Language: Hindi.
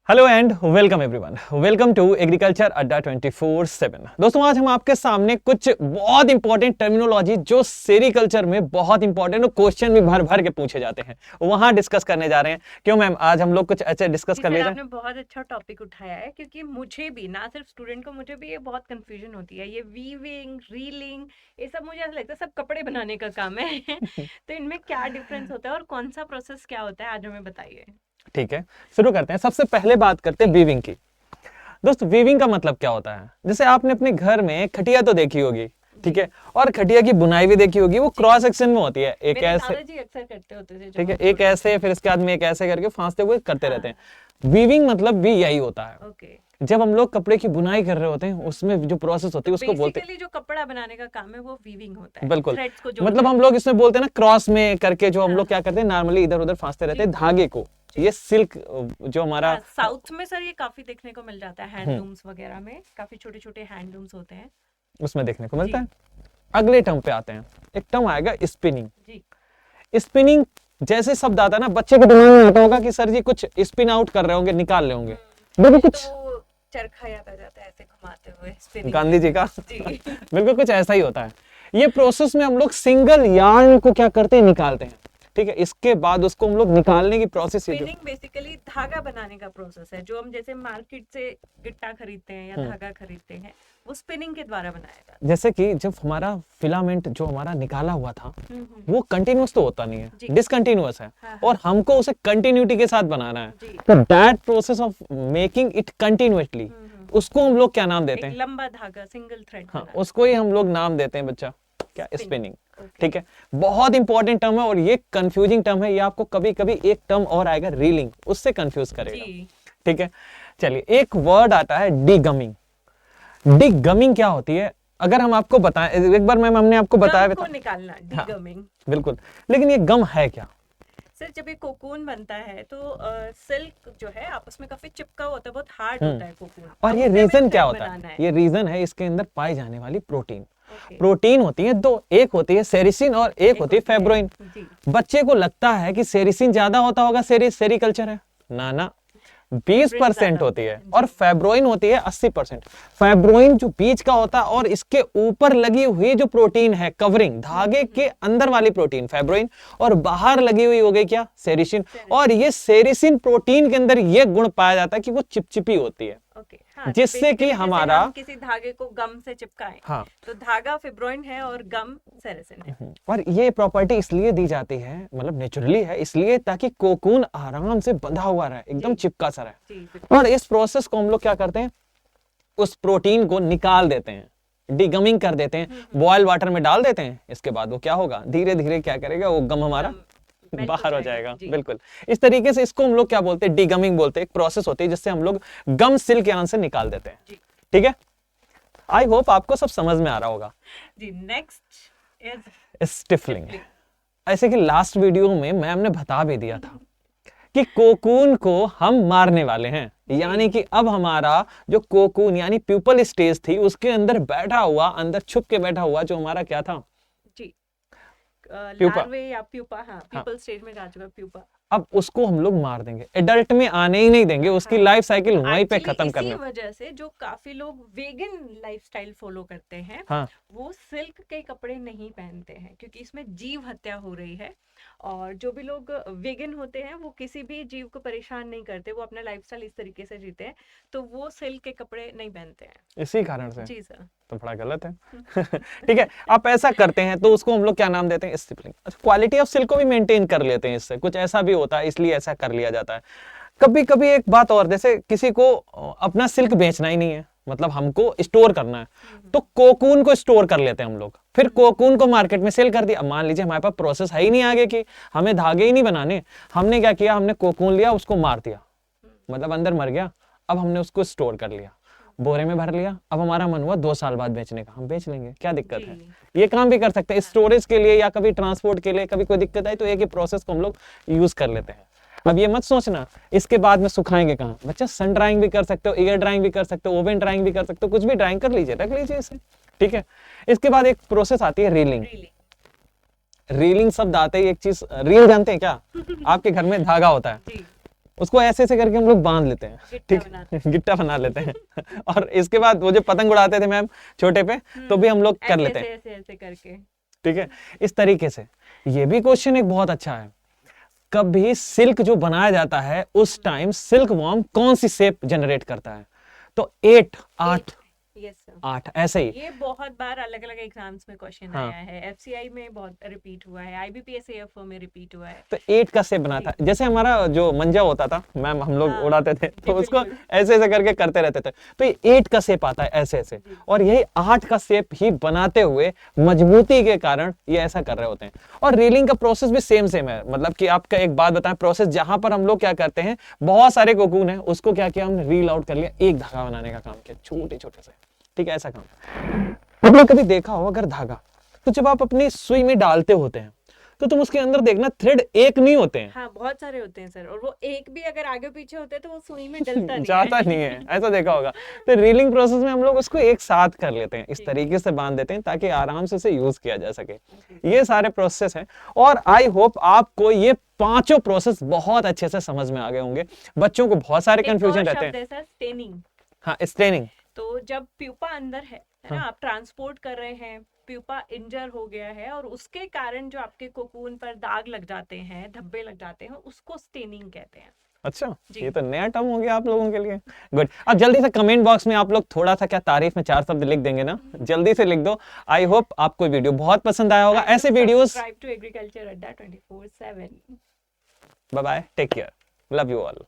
Hello and welcome everyone, welcome to agriculture Adda 24/7। दोस्तों, आज हम आपके सामने कुछ बहुत इंपॉर्टेंट टर्मिनोलॉजी जो सेरिकल्चर में बहुत इंपॉर्टेंट और क्वेश्चन भी भर भर के पूछे जाते हैं वहां डिस्कस करने जा रहे हैं। क्यों मैम, आज हम लोग कुछ ऐसे डिस्कस कर ले जाए। आपने बहुत अच्छा टॉपिक उठाया है क्योंकि मुझे भी, ना सिर्फ स्टूडेंट को, मुझे भी ये बहुत कंफ्यूजन होती है। ये वीविंग, रीलिंग, ये सब मुझे ऐसा लगता है सब कपड़े बनाने का काम है तो इनमें क्या डिफरेंस होता है और कौन सा प्रोसेस क्या होता है, आज हमें बताइए। ठीक है, शुरू करते हैं। सबसे पहले बात करते हैं वीविंग की। दोस्त, वीविंग का मतलब क्या होता है? जैसे आपने अपने घर में खटिया तो देखी होगी, ठीक है, और खटिया की बुनाई भी देखी होगी। वो क्रॉस सेक्शन में होती है, एक ऐसे, दादाजी अक्सर करते होते थे, ठीक है, एक ऐसे, फिर इसके बाद में एक ऐसे करके फांसते हुए करते रहते हैं। वीविंग मतलब भी यही होता है। ओके। जब हम लोग कपड़े की बुनाई कर रहे होते हैं, उसमें जो प्रोसेस होती है उसको बोलते हैं, जो कपड़ा बनाने का काम है वो वीविंग होता है। बिल्कुल। थ्रेड्स को मतलब हम लोग इसमें बोलते हैं ना, क्रॉस में करके जो हम लोग क्या करते हैं, नॉर्मली इधर उधर फांसते रहते हैं धागे को। ये सिल्क जो हमारा साउथ में सर ये काफी देखने को मिल जाता है, हैंडलूम्स वगैरह में काफी छोटे छोटे हैंडलूम्स होते हैं, उसमें देखने को मिलता है। अगले टर्म पे आते हैं। एक टर्म आएगा स्पिनिंग। स्पिनिंग जैसे शब्द आता है ना, बच्चे के दिमाग में आता होगा कि सर जी कुछ स्पिन आउट कर रहे होंगे, निकाल रहे होंगे। बिल्कुल कुछ चरखा याद आ जाता है ऐसे घुमाते हुए, गांधी जी का बिल्कुल कुछ ऐसा ही होता है। ये प्रोसेस में हम लोग सिंगल यार्न को क्या करते हैं, निकालते हैं। ठीक है, इसके बाद उसको हम लोग निकालने की प्रोसेस। स्पिनिंग बेसिकली धागा बनाने का प्रोसेस है, जो हम जैसे मार्केट से गिट्टा खरीदते हैं या धागा खरीदते हैं, वो स्पिनिंग के द्वारा बनाया जाता है। जैसे कि जब हमारा फिलामेंट जो हमारा निकाला हुआ था वो कंटिन्यूअस तो होता नहीं है, डिसकंटिन्यूअस है। और हमको उसे कंटिन्यूटी के साथ बनाना है। तो that process of making it continuously, उसको हम लोग क्या नाम देते हैं? लंबा धागा, सिंगल थ्रेड। हाँ, उसको ही हम लोग नाम देते हैं बच्चा, क्या? स्पिनिंग। ठीक है, बहुत इंपॉर्टेंट टर्म है और ये कंफ्यूजिंग टर्म है। ये आपको कभी कभी एक टर्म और आएगा रीलिंग, उससे कंफ्यूज करेगा। ठीक है, चलिए एक वर्ड आता है डिगमिंग। डिगमिंग क्या होती है? अगर हम आपको बताएं, एक बार मैम हमने आपको बताया को निकालना, डिगमिंग। बिल्कुल, लेकिन ये गम है क्या? सर, जब ये कोकून बनता है तो सिल्क जो है आपस में काफी चिपका होता है, बहुत हार्ड होता है कोकून। और ये रीजन क्या होता है? ये रीजन है इसके अंदर पाई जाने वाली प्रोटीन। प्रोटीन होती है दो, एक होती है सेरिसिन और एक होती है फेब्रोइन। बच्चे को लगता है कि सेरिसिन ज्यादा होता होगा, सेरिकल्चर है ना, ना 20% होती है और फेब्रोइन होती है 80%। फेब्रोइन जो बीज का होता है और इसके ऊपर लगी हुई जो प्रोटीन है, कवरिंग, धागे के अंदर वाली प्रोटीन फेब्रोइन, और बाहर लगी हुई हो गई क्या? सेरिसिन। और ये सेरिसिन प्रोटीन के अंदर ये गुण पाया जाता है कि वो चिपचिपी होती है। हाँ, जिससे कि हमारा किसी धागे को गम से चिपकाएं, हाँ, तो धागा फेब्रोइन है और गम सेरिसिन है। और ये प्रॉपर्टी इसलिए दी जाती है, मतलब नेचुरली है इसलिए, ताकि कोकून आराम से बंधा हुआ रहे, एकदम चिपका सा रहे। और इस प्रोसेस को हम लोग क्या करते हैं, उस प्रोटीन को निकाल देते हैं, डिगमिंग कर देते हैं, बॉयल वाटर में डाल देते हैं। इसके बाद वो क्या होगा, धीरे धीरे क्या करेगा, वो गम हमारा बाहर हो जाएगा। बिल्कुल इस तरीके से इसको हम लोग क्या बोलते हैं, डिगमिंग बोलते हैं। एक प्रोसेस होती है जिससे हम लोग गम सिल्क यार्न से निकाल देते हैं। ठीक है, आई होप आपको सब समझ में आ रहा होगा जी। Next is stifling. ऐसे कि लास्ट वीडियो में मैम ने बता भी दिया था कि कोकून को हम मारने वाले हैं, यानी कि अब हमारा जो कोकून यानी प्यूपल स्टेज थी, उसके अंदर बैठा हुआ, अंदर छुप के बैठा हुआ जो हमारा क्या था, लार्वे या प्यूपा। हाँ, प्यूपल स्टेज में जा चुका प्यूपा। अब उसको हम लोग मार देंगे, एडल्ट में आने ही नहीं देंगे। उसकी लाइफ साइकिल वहीं पे खत्म करना। इसी वजह से जो काफी लोग वेगन लाइफस्टाइल फॉलो करते हैं, वो सिल्क के कपड़े नहीं पहनते हैं, क्योंकि इसमें जीव हत्या हो रही है। और जो भी लोग वेगन होते हैं वो किसी भी जीव को परेशान नहीं करते, वो अपना लाइफस्टाइल इस तरीके से जीते हैं, तो वो सिल्क के कपड़े नहीं पहनते हैं इसी कारण से। जी सर, तो बड़ा गलत है ठीक है, आप ऐसा करते हैं तो उसको हम लोग क्या नाम देते हैं, स्टिफलिंग। अच्छा, क्वालिटी ऑफ सिल्क को भी मेंटेन कर लेते हैं इससे, कुछ ऐसा भी होता है इसलिए ऐसा कर लिया जाता है। कभी कभी एक बात और, जैसे किसी को अपना सिल्क बेचना ही नहीं है, मतलब हमको स्टोर करना है, तो कोकून को स्टोर कर लेते हैं हम लोग, फिर कोकून को मार्केट में सेल कर दिया। अब मान लीजिए हमारे पास प्रोसेस है ही नहीं आगे की, हमें धागे ही नहीं बनाने, हमने क्या किया, हमने कोकून लिया, उसको मार दिया, मतलब अंदर मर गया। अब हमने उसको स्टोर कर लिया, बोरे में भर लिया। अब हमारा मन हुआ 2 साल बाद बेचने का, हम बेच लेंगे, क्या दिक्कत है? ये काम भी कर सकते हैं स्टोरेज के लिए या कभी ट्रांसपोर्ट के लिए, कभी कोई दिक्कत आई तो एक ही प्रोसेस को हम लोग यूज कर लेते हैं। अब ये मत सोचना इसके बाद में सुखाएंगे कहाँ, बच्चा सन ड्राइंग भी कर सकते हो, एयर ड्राइंग भी कर सकते हो, ओवन ड्राइंग भी कर सकते हो, कुछ भी ड्राइंग कर लीजिए, रख लीजिए इसे। ठीक है, इसके बाद एक प्रोसेस आती है रीलिंग। रीलिंग शब्द आते ही एक चीज, रील जानते हैं क्या? आपके घर में धागा होता है, उसको ऐसे ऐसे करके हम लोग बांध लेते हैं, गिट्टा ठीक बनाते है, गिट्टा बना लेते हैं और इसके बाद वो जो पतंग उड़ाते थे मैम छोटे पे, तो भी हम लोग कर ऐसे लेते ऐसे हैं, ऐसे ऐसे करके। ठीक है, इस तरीके से। ये भी क्वेश्चन एक बहुत अच्छा है, कभी सिल्क जो बनाया जाता है उस टाइम सिल्क वॉर्म कौन सी शेप जनरेट करता है? तो 8 यस सर, 8 ऐसे ही। ये बहुत बार अलग अलग एग्जाम्स में क्वेश्चन हाँ। आया है, एफसीआई में बहुत रिपीट हुआ है, आईबीपीएस एएफओ में रिपीट हुआ है। तो 8 का शेप बना था, जैसे हमारा जो मंजा होता था मैम, हम लोग हाँ, उड़ाते थे जी, तो उसको बिल्कुल। ऐसे ऐसे करके करते रहते थे, तो ये 8 का शेप आता है ऐसे ऐसे, और यही 8 का शेप ही बनाते हुए मजबूती के कारण ये ऐसा कर रहे होते हैं। और रीलिंग का प्रोसेस भी सेम सेम है, मतलब कि आपका एक बात बताएं, प्रोसेस जहां पर हम लोग क्या करते हैं, बहुत सारे कोकून है, उसको क्या किया हमने, रील आउट कर लिया, एक धागा बनाने का काम किया छोटे छोटे से, ठीक है, ऐसा काम। आपने कभी देखा हो अगर धागा, तो जब आप अपनी सुई में डालते होते हैं तो तुम उसके अंदर देखना थ्रेड एक नहीं होते हैं, हाँ, बहुत सारे होते हैं सर, और वो एक भी अगर आगे पीछे होते हैं तो वो सुई में डलता नहीं जाता है। नहीं है, ऐसा देखा होगा। तो रीलिंग प्रोसेस में हम लोग उसको एक साथ कर लेते हैं, इस तरीके से बांध देते हैं ताकि आराम से उसे यूज किया जा सके। ये सारे प्रोसेस हैं, और आई होप आपको ये पांचों प्रोसेस बहुत अच्छे से समझ में आ गए होंगे। बच्चों को बहुत सारे एक और कंफ्यूजन रहते शब्द हैं। है सर, स्टेनिंग। हाँ, स्टेनिंग। तो जब प्यूपा अंदर है ना, हाँ। आप ट्रांसपोर्ट कर रहे हैं, प्यूपा इंजर हो गया है और उसके कारण जो आपके कोकून पर दाग लग जाते हैं, धब्बे लग जाते हैं, उसको स्टेनिंग कहते हैं। अच्छा, जी। ये तो नया टर्म हो गया आप लोगों के लिए। गुड। अब जल्दी से कमेंट बॉक्स में आप लोग थोड़ा सा क्या तारीफ में 4 शब्द लिख देंगे ना, जल्दी से लिख दो। आई होप आपको वीडियो बहुत पसंद आया होगा। ऐसे videos, subscribe to agriculture Adda 24/7। Bye bye, take care, love you all.